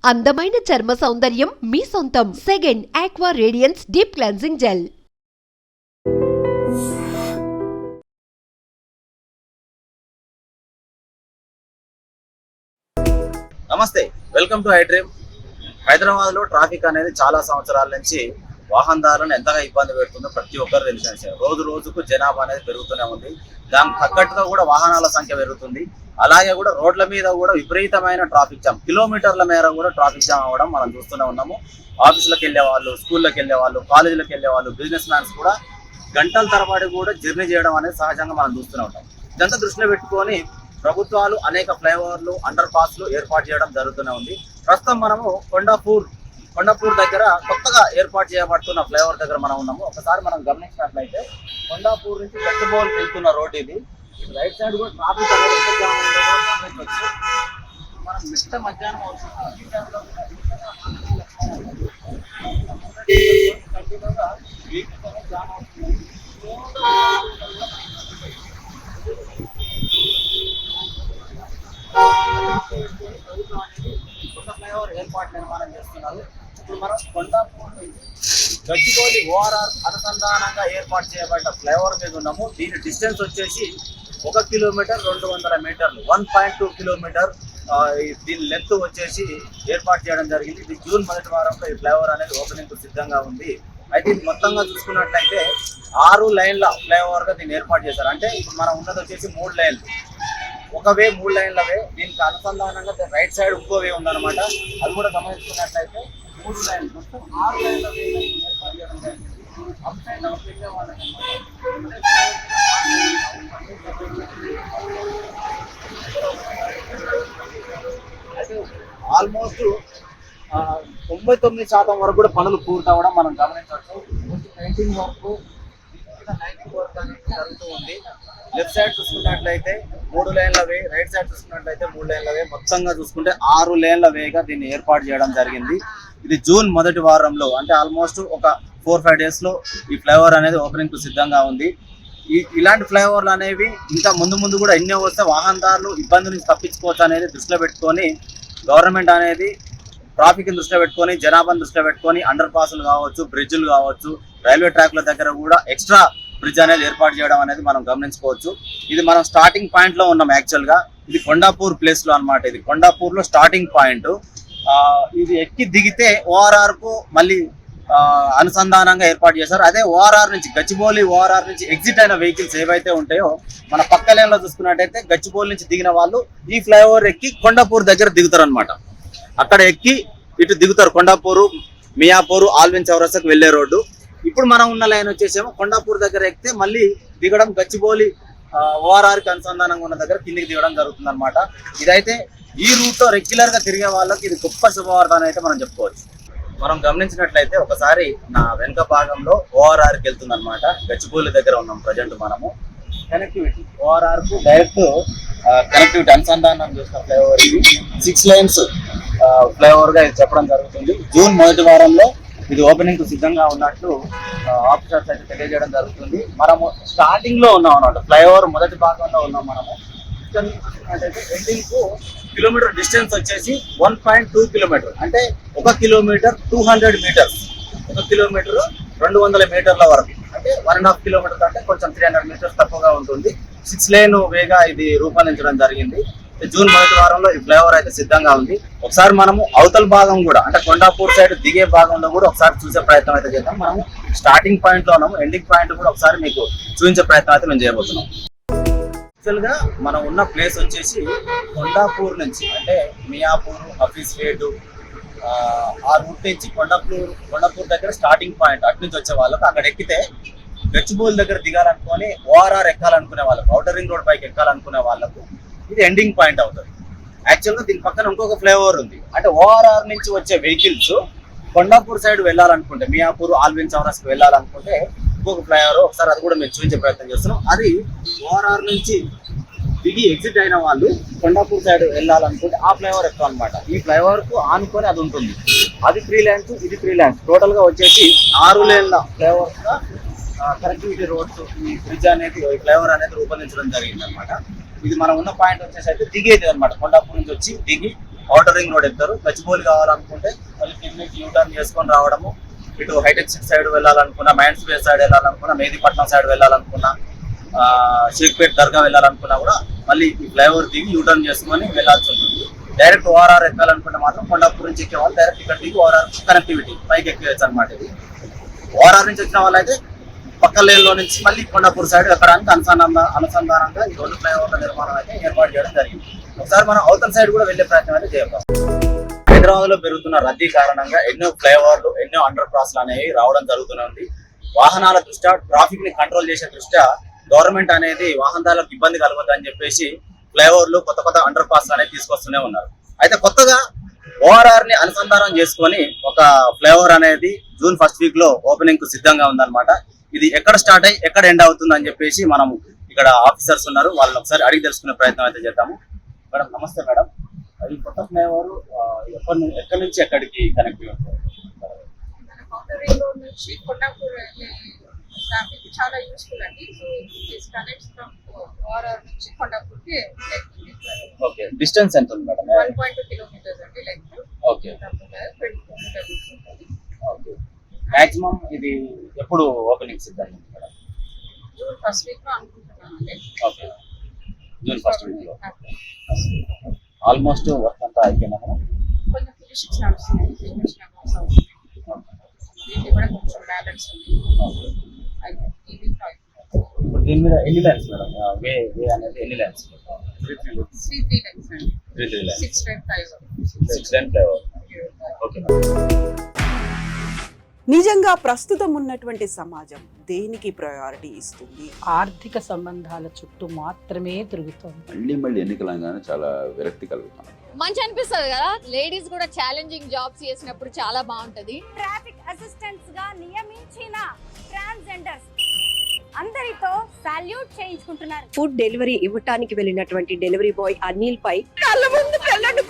అందమైన చర్మ సౌందర్యం మీ సొంతం. Second aqua radiance deep cleansing gel. నమస్తే, వెల్కమ్ టు ఐడ్రీమ్. హైదరాబాద్ లో ట్రాఫిక్ అనేది చాలా సంవత్సరాల నుంచి వాహనదారులను ఎంతగా ఇబ్బంది పెడుతుందో ప్రతి ఒక్కరు తెలిసిన విషయం. రోజు రోజుకు జనాభా అనేది పెరుగుతూనే ఉంది. దానికి తగ్గట్టుగా కూడా వాహనాల సంఖ్య పెరుగుతుంది. అలాగే కూడా రోడ్ల మీద కూడా విపరీతమైన ట్రాఫిక్ జామ్, కిలోమీటర్ల మేర కూడా ట్రాఫిక్ జామ్ అవ్వడం మనం చూస్తూనే ఉన్నాము. ఆఫీసులకు వెళ్ళే వాళ్ళు, స్కూళ్ళకి వెళ్ళే వాళ్ళు, కాలేజీలకు వెళ్ళే వాళ్ళు, బిజినెస్ మ్యాన్స్ కూడా గంటల తరబడి కూడా జర్నీ చేయడం అనేది సహజంగా మనం చూస్తూనే ఉంటాం. ఇదంతా దృష్టిలో పెట్టుకొని ప్రభుత్వాలు అనేక ఫ్లైఓవర్లు, అండర్ పాస్లు ఏర్పాటు చేయడం జరుగుతూనే ఉంది. ప్రస్తుతం మనము కొండాపూర్ దగ్గర కొత్తగా ఏర్పాటు చేయబడుతున్న ఫ్లైఓవర్ దగ్గర మనం ఉన్నాము. ఒకసారి మనం గమనించినట్లయితే కొండాపూర్ నుంచి గచ్చిబౌలి వెళ్తున్న రోడ్ ఇది. రైట్ సైడ్ కూడా ట్రాఫిక్ అనేది ఎంత జామ్ ఉందో కూడా గమనించవచ్చు. మనం మిట్ట మధ్యాహ్నం ఫ్లైఓవర్ ఏర్పాటు నిర్మాణం చేస్తున్నారు. ఇప్పుడు మనం కొండాపూర్ నుంచి గచ్చిబౌలి ఓఆర్ఆర్ అనుసంధానంగా ఏర్పాటు చేయబడ్డ ఫ్లైఓవర్ మీద ఉన్నాము. దీని డిస్టెన్స్ వచ్చేసి 1 కిలోమీటర్ 200 మీటర్లు, 1.2 కిలోమీటర్. దీని లెంత్ వచ్చేసి ఏర్పాటు చేయడం జరిగింది. ఇది జూన్ మొదటి వారంలో ఈ ఫ్లైఓవర్ అనేది ఓపెనింగ్ సిద్ధంగా ఉంది. అయితే ఇది మొత్తంగా చూసుకున్నట్లయితే 6 లైన్ల ఫ్లైఓవర్ గా దీన్ని ఏర్పాటు చేశారు. అంటే ఇప్పుడు మనం ఉన్నది వచ్చేసి 3 లైన్లు, ఒక వే 3 లైన్ల వే. దీనికి అనుసంధానంగా రైట్ సైడ్ ఇంకో వే ఉందన్నమాట. అది కూడా గమనించుకున్నట్లయితే 3 లైన్లు, మొత్తం 6 లైన్ల వే ఏర్పాటు చేయడం జరిగింది. అప్ సైడ్ డౌన్ వెళ్ళే వాళ్ళకి ఆల్మోస్ట్ 99% వరకు కూడా పనులు పూర్తవడం మనం గమనించవచ్చు. పెయింటింగ్ వర్క్, 90 వర్క్ అనేది జరుగుతూ ఉంది. లెఫ్ట్ సైడ్ చూసుకున్నట్లయితే 3 లైన్ల వే, రైట్ సైడ్ చూసుకున్నట్లయితే 3 లైన్ల వే. మొత్తంగా చూసుకుంటే 6 లేన్ల వేగా దీన్ని ఏర్పాటు చేయడం జరిగింది. ఇది జూన్ మొదటి వారంలో, అంటే ఆల్మోస్ట్ ఒక 4-5 డేస్ లో ఈ ఫ్లైఓవర్ అనేది ఓపెనింగ్ కు సిద్ధంగా ఉంది. ఇలాంటి ఫ్లైఓవర్లు అనేవి ఇంకా ముందు కూడా ఎన్నో వస్తే వాహనదారులు ఇబ్బంది నుంచి తప్పించుకోవచ్చు అనేది దృష్టిలో పెట్టుకొని గవర్నమెంట్ అనేది ట్రాఫిక్ దృష్టిలో పెట్టుకొని, జనాభాను దృష్టిలో పెట్టుకొని అండర్ పాస్లు కావచ్చు, బ్రిడ్జ్లు కావచ్చు, రైల్వే ట్రాక్ల దగ్గర కూడా ఎక్స్ట్రా బ్రిడ్జ్ అనేది ఏర్పాటు చేయడం అనేది మనం గమనించుకోవచ్చు. ఇది మనం స్టార్టింగ్ పాయింట్ లో ఉన్నాం. యాక్చువల్ గా ఇది కొండాపూర్ ప్లేస్ లో అనమాట. ఇది కొండాపూర్ లో స్టార్టింగ్ పాయింట్. ఇది ఎక్కి దిగితే ఓఆర్ఆర్ కు మళ్ళీ అనుసంధానంగా ఏర్పాటు చేశారు. అదే ఓఆర్ఆర్ నుంచి, గచ్చిబౌలి ఓఆర్ఆర్ నుంచి ఎగ్జిట్ అయిన వెహికల్స్ ఏవైతే ఉంటాయో, మన పక్క లైన్ లో చూసుకున్నట్టయితే గచ్చిబౌలి నుంచి దిగిన వాళ్ళు ఈ ఫ్లైఓవర్ ఎక్కి కొండాపూర్ దగ్గర దిగుతారు అనమాట. అక్కడ ఎక్కి ఇటు దిగుతారు. కొండాపూరు, మియాపూరు, ఆల్విన్ చౌరస్తాకు వెళ్లే రోడ్డు. ఇప్పుడు మనం ఉన్న లైన్ వచ్చేసేమో కొండాపూర్ దగ్గర ఎక్కితే మళ్ళీ దిగడం గచ్చిబౌలి ఓఆర్ఆర్ కి అనుసంధానంగా ఉన్న దగ్గర కిందికి దిగడం జరుగుతుంది అనమాట. ఇదైతే ఈ రూట్ లో రెగ్యులర్ గా తిరిగే వాళ్ళకి ఇది గొప్ప శుభవార్త అని అయితే మనం చెప్పుకోవచ్చు. మనం గమనించినట్లయితే ఒకసారి నా వెనుక భాగంలో ఓఆర్ఆర్కి వెళ్తుంది అనమాట. గచ్చిబౌలి దగ్గర ఉన్నాం ప్రజెంట్ మనము. కనెక్టివిటీ ఓఆర్ఆర్ కు డైరెక్ట్ కనెక్టివిటీ అనుసంధానం చేసిన ఫ్లైఓవర్ ఇది 6 లైన్స్ ఫ్లైఓవర్ గా ఇది చెప్పడం జరుగుతుంది. జూన్ మొదటి వారంలో ఇది ఓపెనింగ్ కు సిద్ధంగా ఉన్నట్లు ఆఫీసర్స్ అయితే తెలియజేయడం జరుగుతుంది. మనము స్టార్టింగ్ లో ఉన్నాం అన్నమాట. ఫ్లైఓవర్ మొదటి భాగంలో ఉన్నాం మనము. ఇక్కడ చూసుకున్నట్టయితే ఎండింగ్ కు కిలోమీటర్ డిస్టెన్స్ వచ్చేసి 1.2 కిలోమీటర్, అంటే 1 కిలోమీటర్ 200 మీటర్స్. 1 కిలోమీటర్ 200 మీటర్ల వరకు, అంటే 1.5 కిలోమీటర్ అంటే కొంచెం 300 మీటర్స్ తక్కువగా ఉంటుంది. 6 లేన్ వేగా ఇది రూపొందించడం జరిగింది. జూన్ మొదటి వారంలో ఈ ఫ్లైఓవర్ అయితే సిద్ధంగా ఉంది. ఒకసారి మనము అవతల భాగం కూడా, అంటే కొండాపూర్ సైడ్ దిగే భాగంలో కూడా ఒకసారి చూసే ప్రయత్నం అయితే చేద్దాం. మనము స్టార్టింగ్ పాయింట్ లో ఉన్నాము. ఎండింగ్ పాయింట్ కూడా ఒకసారి మీకు చూపించే ప్రయత్నం అయితే మేము చేయబోతున్నాం. యాక్చువల్ గా మనం ఉన్న ప్లేస్ వచ్చేసి కొండాపూర్ నుంచి, అంటే మియాపూర్, హఫీజ్పేట్ ఆ రూట్ నుంచి కొండాపూర్ దగ్గర స్టార్టింగ్ పాయింట్. అటు నుంచి వచ్చే వాళ్ళకు అక్కడ ఎక్కితే గచ్చిబౌలి దగ్గర దిగాలనుకొని ఓఆర్ఆర్ ఎక్కాలనుకునే వాళ్ళకు, ఔటర్ రింగ్ రోడ్ పైకి ఎక్కాలనుకునే వాళ్ళకు ఇది ఎండింగ్ పాయింట్ అవుతుంది. యాక్చువల్గా దీని పక్కన ఇంకొక ఫ్లైఓవర్ ఉంది. అంటే ఓఆర్ఆర్ నుంచి వచ్చే వెహికల్స్ కొండాపూర్ సైడ్ వెళ్ళాలనుకుంటే, మియాపూర్, ఆల్విన్ చౌరస్తాకు వెళ్ళాలనుకుంటే ఇంకొక ఫ్లైఓవర్, ఒకసారి అది కూడా మేము చూపించే ప్రయత్నం చేస్తున్నాం. అది ఓఆర్ఆర్ నుంచి దిగి ఎగ్జిట్ అయిన వాళ్ళు కొండాపూర్ సైడ్ వెళ్ళాలనుకుంటే ఆ ఫ్లైఓవర్ ఎక్కువ అనమాట. ఈ ఫ్లైఓవర్ కు ఆనుకొని అది ఉంటుంది. అది 3 లైన్స్, ఇది 3 లైన్స్. టోటల్ గా వచ్చేసి 6 లేన్ల ఫ్లైఓవర్ గా కనెక్టివిటీ రోడ్స్, ఈ బ్రిడ్జ్ అనేది, ఈ ఫ్లైఓవర్ అనేది రూపొందించడం జరిగింది అనమాట. ఇది మనం ఉన్న పాయింట్ వచ్చేసి అయితే దిగేది అనమాట. కొండాపూర్ నుంచి వచ్చి దిగి ఔటర్ రింగ్ రోడ్ ఎక్కుతారు. గచ్చిబౌలి కావాలనుకుంటే మళ్ళీ కిందకి యూటర్న్ చేసుకొని రావడము. ఇటు హైటెక్ సిటీ సైడ్ వెళ్ళాలనుకున్నా, మైండ్స్ బే సైడ్ వెళ్ళాలనుకున్నా, మెహదీపట్నం సైడ్ వెళ్ళాలనుకున్నా, షేక్పేట్ దర్గా వెళ్ళాలనుకున్నా కూడా మళ్ళీ ఈ ఫ్లైఓవర్ దిగి యూటర్న్ చేసుకొని వెళ్ళాల్సి ఉంటుంది. డైరెక్ట్ ఓఆర్ఆర్ ఎక్కాలనుకుంటే మాత్రం కొండాపూర్ నుంచి ఎక్కే వాళ్ళు డైరెక్ట్ ఇక్కడ దిగి ఓఆర్ఆర్ కనెక్టివిటీ పైకి ఎక్కేయచ్చు అనమాట. ఇది ఓఆర్ఆర్ నుంచి వచ్చిన వాళ్ళు అయితే పక్క లేన్లో నుంచి మళ్ళీ కొండాపూర్ సైడ్ ఎక్కడానికి అనుసంధానంగా ఈ రెండు ఫ్లైఓవర్ల నిర్మాణం అయితే ఏర్పాటు చేయడం జరిగింది. ఒకసారి మనం అవతల సైడ్ కూడా వెళ్ళే ప్రయత్నం అయితే చేద్దాం. హైదరాబాద్ లో పెరుగుతున్న రద్దీ కారణంగా ఎన్నో ఫ్లైఓవర్లు, ఎన్నో అండర్ పాస్లు అనేవి రావడం జరుగుతుంది. వాహనాల దృష్ట్యా, ట్రాఫిక్ ని కంట్రోల్ చేసే దృష్ట్యా గవర్నమెంట్ అనేది వాహనదారులకు ఇబ్బంది కలుగుతుందని చెప్పేసి ఫ్లైఓవర్లు, కొత్త కొత్త అండర్ పాస్లు అనేవి తీసుకొస్తూనే ఉన్నారు. అయితే కొత్తగా ఓఆర్ఆర్ ని అనుసంధానం చేసుకొని ఒక ఫ్లైఓవర్ అనేది జూన్ 1st వీక్ లో ఓపెనింగ్ కు సిద్ధంగా ఉందన్నమాట. ఇది ఎక్కడ స్టార్ట్ అయ్యి ఎక్కడ ఎండ్ అవుతుంది అని చెప్పేసి మనం ఇక్కడ ఆఫీసర్స్ ఉన్నారు, వాళ్ళని ఒకసారి అడిగి తెలుసుకునే ప్రయత్నం అయితే చేద్దాము. మేడం నమస్తే మేడం. అది కొత్త ఫ్లైఓవర్ ఎక్కడి నుంచి ఎక్కడికి కనెక్ట్ అవుతుంది? ఔటర్ రింగ్ రోడ్ నుంచి కొండాపూర్ ట్రాఫిక్ చాలా యూస్ఫుల్ అండి. So this connects from ORR నుంచి కొండాపూర్కి ఓకే, డిస్టెన్స్ ఎంత ఉంది మేడం? 1.2 కిలోమీటర్స్ అండి లెంగ్త్. ఓకే 20 కిలోమీటర్స్ ఉంటుంది. ఓకే. మాక్సిమం ఇది ఎప్పుడు ఓపెనింగ్ సిద్ధంగా ఉంది మేడం? జూన్ 1st వీక్ లో అనుకుంటున్నాను అండి. ఓకే, జూన్ 1st వీక్ లో. ఆల్మోస్ట్ వర్క్ అంతా అయిపోయిందా మేడం? కొంచెం ఫినిషింగ్స్ నడుస్తుంది. ఫినిషింగ్ కోసం దీన్ని కూడా కొంచెం బ్యాలెన్స్ ఉంది. ఇప్పుడు దీని మీద ఎన్ని లైన్స్ మేడం? వే అనేది ఎన్ని లైన్స్? 3 లైన్స్ అండి. 3 lines. 6 line flyover. 6 line flyover. Okay madam. నిజంగా ప్రస్తుతం ఉన్నటువంటి సమాజం దేనికి ప్రయారిటీ ఇస్తుంది? ఆర్థిక సంబంధాల చుట్టూ మాత్రమే తిరుగుతోంది. మళ్ళీ ఎన్నికలు అనగానే చాలా విరక్తి కలుగుతాం. మంచి అనిపిస్తుంది కదా, లేడీస్ కూడా ఛాలెంజింగ్ జాబ్స్ చేసినప్పుడు చాలా బాగుంటది. ట్రాఫిక్ అసిస్టెంట్స్ గా నియమించిన ట్రాన్స్జెండర్స్ అందరితో సాల్యూట్ చేయించుకుంటున్నారు. ఫుడ్ డెలివరీ ఇవ్వటానికి వెళ్ళినటువంటి డెలివరీ బాయ్ అనిల్ పై కళ్ళ ముందు పెళ్ళండి